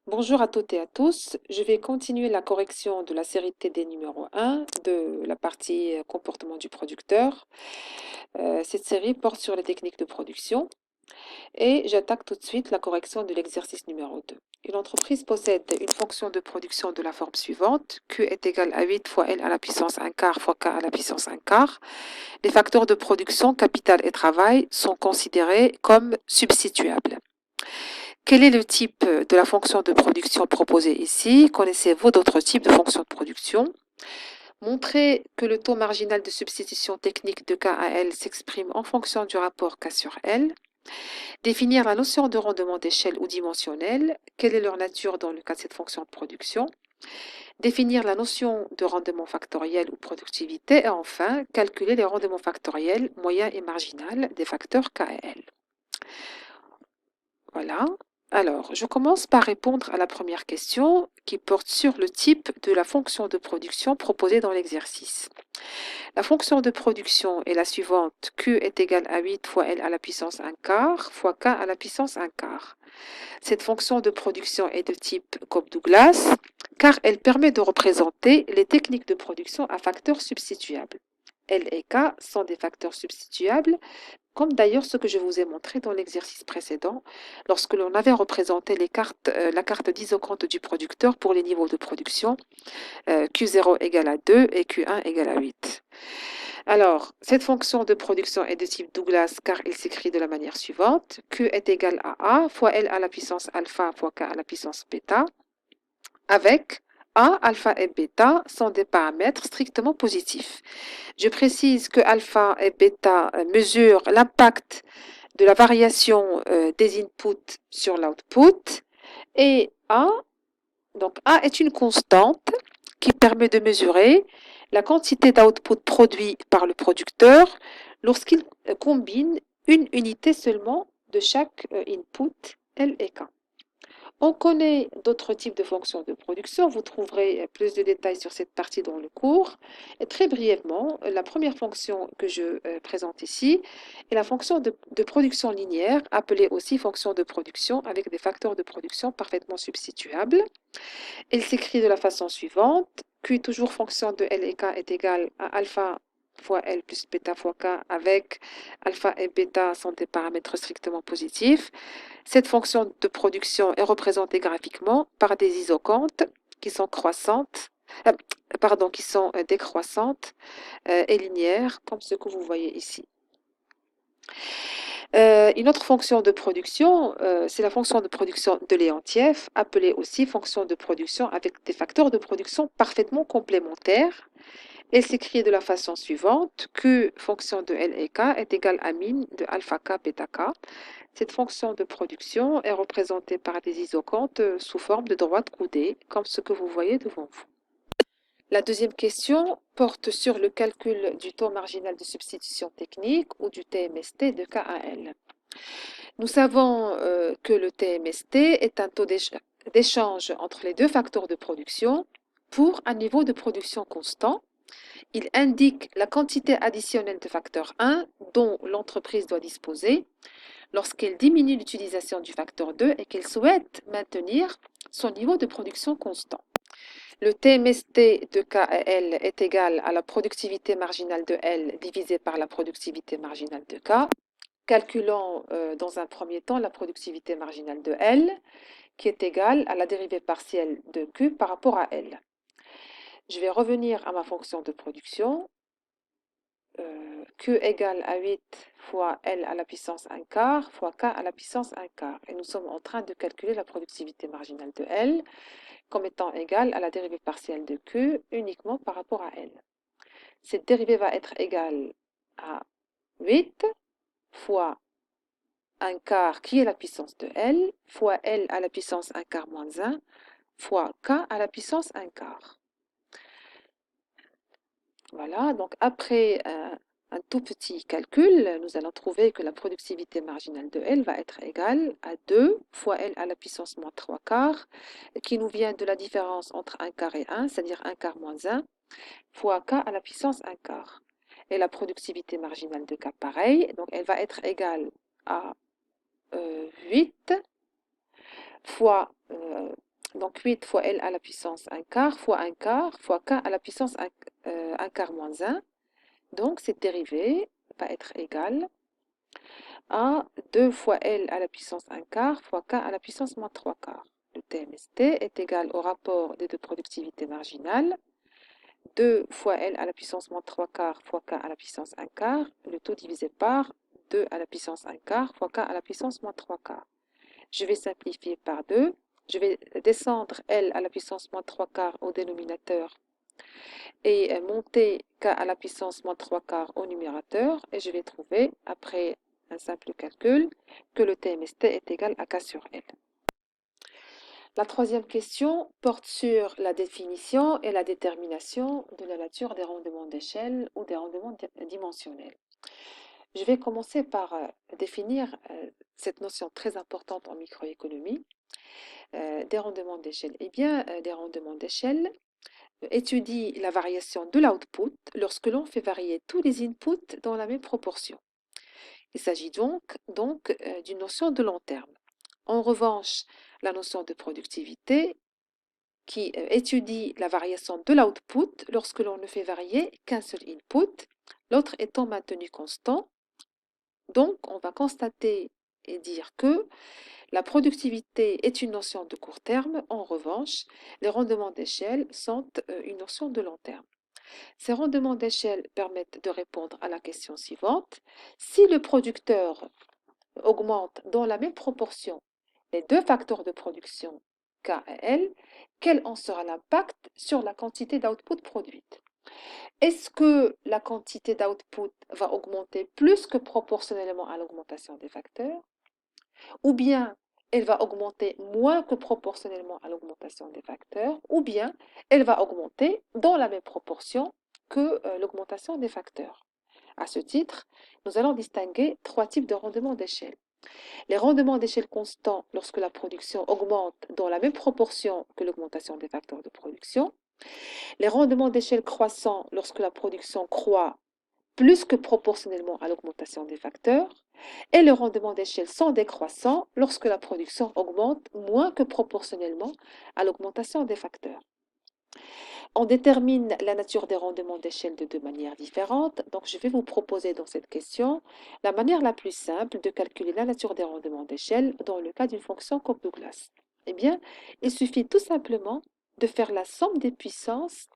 Bonjour à toutes et à tous. Je vais continuer la correction de la série TD numéro 1 de la partie comportement du producteur. Cette série porte sur les techniques de production et j'attaque tout de suite la correction de l'exercice numéro 2. Une entreprise possède une fonction de production de la forme suivante: Q est égal à 8 fois L à la puissance 1 quart fois K à la puissance 1 quart. Les facteurs de production, capital et travail, sont considérés comme substituables. Quel est le type de la fonction de production proposée ici? Connaissez-vous d'autres types de fonctions de production? Montrez que le taux marginal de substitution technique de K à L s'exprime en fonction du rapport K sur L. Définir la notion de rendement d'échelle ou dimensionnel. Quelle est leur nature dans le cas de cette fonction de production? Définir la notion de rendement factoriel ou productivité. Et enfin, calculer les rendements factoriels moyen et marginal des facteurs K et L. Voilà. Alors, je commence par répondre à la première question qui porte sur le type de la fonction de production proposée dans l'exercice. La fonction de production est la suivante: Q est égal à 8 fois L à la puissance 1 quart fois K à la puissance 1 quart. Cette fonction de production est de type Cobb-Douglas car elle permet de représenter les techniques de production à facteurs substituables. L et K sont des facteurs substituables, comme d'ailleurs ce que je vous ai montré dans l'exercice précédent, lorsque l'on avait représenté la carte d'isocompte du producteur pour les niveaux de production, Q0 égale à 2 et Q1 égale à 8. Alors, cette fonction de production est de type Douglas car il s'écrit de la manière suivante: Q est égal à A fois L à la puissance alpha fois K à la puissance bêta, avec A, alpha et bêta sont des paramètres strictement positifs. Je précise que alpha et bêta mesurent l'impact de la variation des inputs sur l'output, et donc A est une constante qui permet de mesurer la quantité d'output produit par le producteur lorsqu'il combine une unité seulement de chaque input L et K. On connaît d'autres types de fonctions de production. Vous trouverez plus de détails sur cette partie dans le cours. Et très brièvement, la première fonction que je présente ici est la fonction de production linéaire, appelée aussi fonction de production avec des facteurs de production parfaitement substituables. Elle s'écrit de la façon suivante: Q, toujours fonction de L et K, est égal à alpha fois L plus bêta fois K, avec alpha et bêta sont des paramètres strictement positifs. Cette fonction de production est représentée graphiquement par des isocomptes qui sont décroissantes et linéaires, comme ce que vous voyez ici. Une autre fonction de production, c'est la fonction de production de Leontief, appelée aussi fonction de production avec des facteurs de production parfaitement complémentaires. Elle s'écrit de la façon suivante: Q, fonction de L et K, est égale à min de alpha K bêta K. Cette fonction de production est représentée par des isocomptes sous forme de droite coudée, comme ce que vous voyez devant vous. La deuxième question porte sur le calcul du taux marginal de substitution technique ou du TMST de K à L. Nous savons que le TMST est un taux d'échange entre les deux facteurs de production pour un niveau de production constant. Il indique la quantité additionnelle de facteur 1 dont l'entreprise doit disposer lorsqu'elle diminue l'utilisation du facteur 2 et qu'elle souhaite maintenir son niveau de production constant. Le TMST de K et L est égal à la productivité marginale de L divisée par la productivité marginale de K. Calculons dans un premier temps la productivité marginale de L, qui est égale à la dérivée partielle de Q par rapport à L. Je vais revenir à ma fonction de production. Q égale à 8 fois L à la puissance 1 quart fois K à la puissance 1 quart. Et nous sommes en train de calculer la productivité marginale de L comme étant égale à la dérivée partielle de Q uniquement par rapport à L. Cette dérivée va être égale à 8 fois 1 quart qui est la puissance de L fois L à la puissance 1 quart moins 1 fois K à la puissance 1 quart. Voilà, donc après un tout petit calcul, nous allons trouver que la productivité marginale de L va être égale à 2 fois L à la puissance moins 3 quarts, qui nous vient de la différence entre 1 quart et 1, c'est-à-dire 1 quart moins 1, fois K à la puissance 1 quart. Et la productivité marginale de K, pareil, donc elle va être égale à 8 fois Donc 8 fois L à la puissance 1 quart fois 1 quart fois K à la puissance 1 quart moins 1. Donc cette dérivée va être égale à 2 fois L à la puissance 1 quart fois K à la puissance moins 3 quarts. Le TMST est égal au rapport des deux productivités marginales. 2 fois L à la puissance moins 3 quarts fois K à la puissance 1 quart, le tout divisé par 2 à la puissance 1 quart fois K à la puissance moins 3 quarts. Je vais simplifier par 2. Je vais descendre L à la puissance moins 3 quarts au dénominateur et monter K à la puissance moins 3 quarts au numérateur. Et je vais trouver, après un simple calcul, que le TMST est égal à K sur L. La troisième question porte sur la définition et la détermination de la nature des rendements d'échelle ou des rendements dimensionnels. Je vais commencer par définir cette notion très importante en microéconomie des rendements d'échelle. Eh bien, des rendements d'échelle étudient la variation de l'output lorsque l'on fait varier tous les inputs dans la même proportion. Il s'agit donc d'une notion de long terme. En revanche, la notion de productivité qui étudie la variation de l'output lorsque l'on ne fait varier qu'un seul input, l'autre étant maintenu constant. Donc, on va constater et dire que la productivité est une notion de court terme. En revanche, les rendements d'échelle sont une notion de long terme. Ces rendements d'échelle permettent de répondre à la question suivante. Si le producteur augmente dans la même proportion les deux facteurs de production K et L, quel en sera l'impact sur la quantité d'output produite? Est-ce que la quantité d'output va augmenter plus que proportionnellement à l'augmentation des facteurs? Ou bien elle va augmenter moins que proportionnellement à l'augmentation des facteurs? Ou bien elle va augmenter dans la même proportion que l'augmentation des facteurs? À ce titre, nous allons distinguer trois types de rendements d'échelle. Les rendements d'échelle constants lorsque la production augmente dans la même proportion que l'augmentation des facteurs de production. Les rendements d'échelle croissants lorsque la production croît plus que proportionnellement à l'augmentation des facteurs. Et le rendement d'échelle sans décroissant lorsque la production augmente moins que proportionnellement à l'augmentation des facteurs. On détermine la nature des rendements d'échelle de deux manières différentes. Donc, je vais vous proposer dans cette question la manière la plus simple de calculer la nature des rendements d'échelle dans le cas d'une fonction Cobb-Douglas. Eh bien, il suffit tout simplement de faire la somme des puissances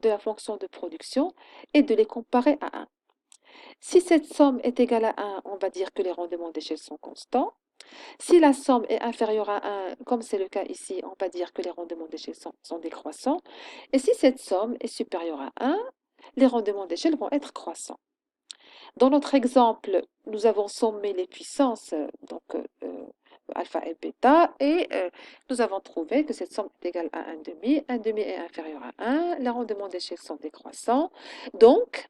de la fonction de production et de les comparer à 1. Si cette somme est égale à 1, on va dire que les rendements d'échelle sont constants. Si la somme est inférieure à 1, comme c'est le cas ici, on va dire que les rendements d'échelle sont décroissants. Et si cette somme est supérieure à 1, les rendements d'échelle vont être croissants. Dans notre exemple, nous avons sommé les puissances, donc alpha et bêta, et nous avons trouvé que cette somme est égale à 1,5. 1,5 est inférieur à 1, les rendements d'échelle sont décroissants. Donc,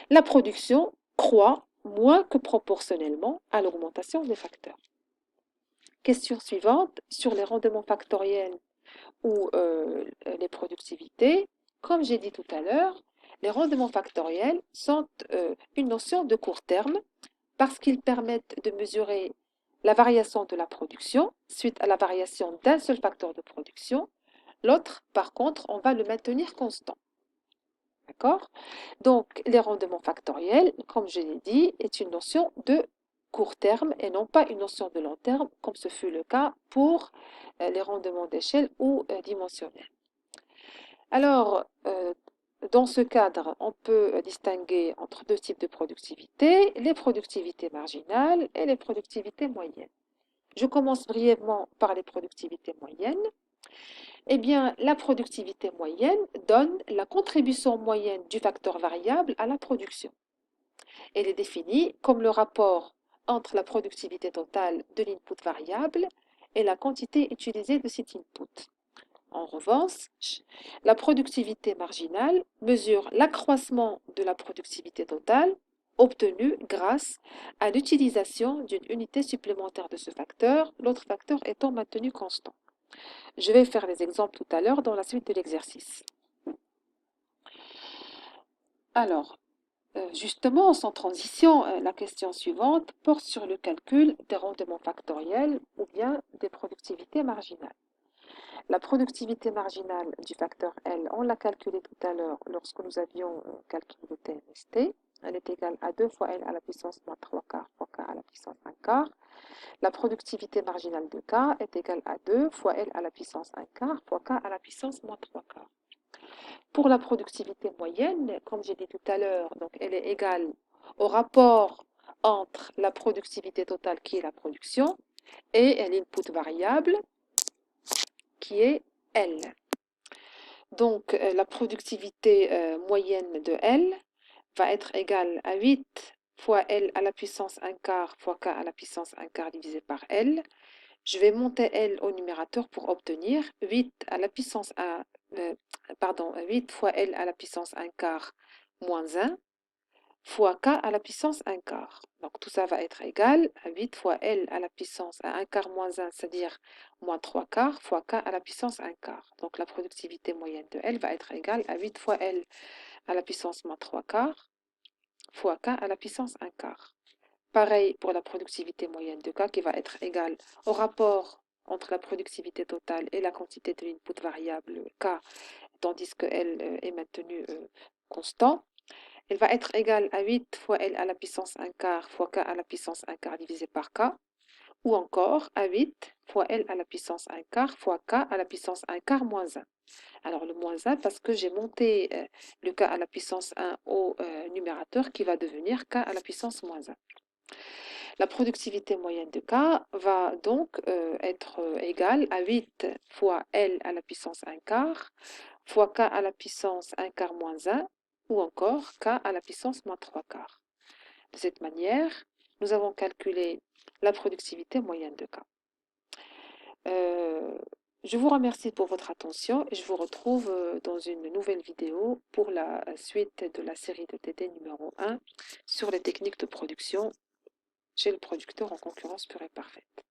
la production croît moins que proportionnellement à l'augmentation des facteurs. Question suivante sur les rendements factoriels ou les productivités. Comme j'ai dit tout à l'heure, les rendements factoriels sont une notion de court terme parce qu'ils permettent de mesurer la variation de la production suite à la variation d'un seul facteur de production. L'autre, par contre, on va le maintenir constant. D'accord? Donc, les rendements factoriels, comme je l'ai dit, est une notion de court terme et non pas une notion de long terme, comme ce fut le cas pour les rendements d'échelle ou dimensionnels. Alors, dans ce cadre, on peut distinguer entre deux types de productivité, les productivités marginales et les productivités moyennes. Je commence brièvement par les productivités moyennes. Eh bien, la productivité moyenne donne la contribution moyenne du facteur variable à la production. Elle est définie comme le rapport entre la productivité totale de l'input variable et la quantité utilisée de cet input. En revanche, la productivité marginale mesure l'accroissement de la productivité totale obtenue grâce à l'utilisation d'une unité supplémentaire de ce facteur, l'autre facteur étant maintenu constant. Je vais faire les exemples tout à l'heure dans la suite de l'exercice. Alors, justement, sans transition, la question suivante porte sur le calcul des rendements factoriels ou bien des productivités marginales. La productivité marginale du facteur L, on l'a calculée tout à l'heure lorsque nous avions calculé le TNST. Elle est égale à 2 fois L à la puissance moins 3 quarts fois K à la puissance 1 quart. La productivité marginale de K est égale à 2 fois L à la puissance 1 quart fois K à la puissance moins 3 quarts. Pour la productivité moyenne, comme j'ai dit tout à l'heure, donc elle est égale au rapport entre la productivité totale qui est la production et l'input variable qui est L. Donc la productivité moyenne de L va être égale à 8 fois L à la puissance 1 quart fois K à la puissance 1 quart divisé par L. Je vais monter L au numérateur pour obtenir 8 à la puissance 1, 8 fois L à la puissance 1 quart moins 1 fois K à la puissance 1 quart. Donc tout ça va être égal à 8 fois L à la puissance 1 quart moins 1, c'est-à-dire moins 3 quarts, fois K à la puissance 1 quart. Donc la productivité moyenne de L va être égale à 8 fois L à la puissance moins 3 quarts, fois K à la puissance 1 quart. Pareil pour la productivité moyenne de K qui va être égale au rapport entre la productivité totale et la quantité de l'input variable K, tandis que L est maintenu constant. Elle va être égale à 8 fois L à la puissance 1 quart fois K à la puissance 1 quart divisé par K, ou encore à 8 fois L à la puissance 1 quart fois K à la puissance 1 quart moins 1. Alors le moins 1 parce que j'ai monté le K à la puissance 1 au numérateur qui va devenir K à la puissance moins 1. La productivité moyenne de K va donc être égale à 8 fois L à la puissance 1 quart fois K à la puissance 1 quart moins 1 ou encore K à la puissance moins 3 quarts. De cette manière, nous avons calculé la productivité moyenne de K. Je vous remercie pour votre attention et je vous retrouve dans une nouvelle vidéo pour la suite de la série de TD numéro 1 sur les techniques de production chez le producteur en concurrence pure et parfaite.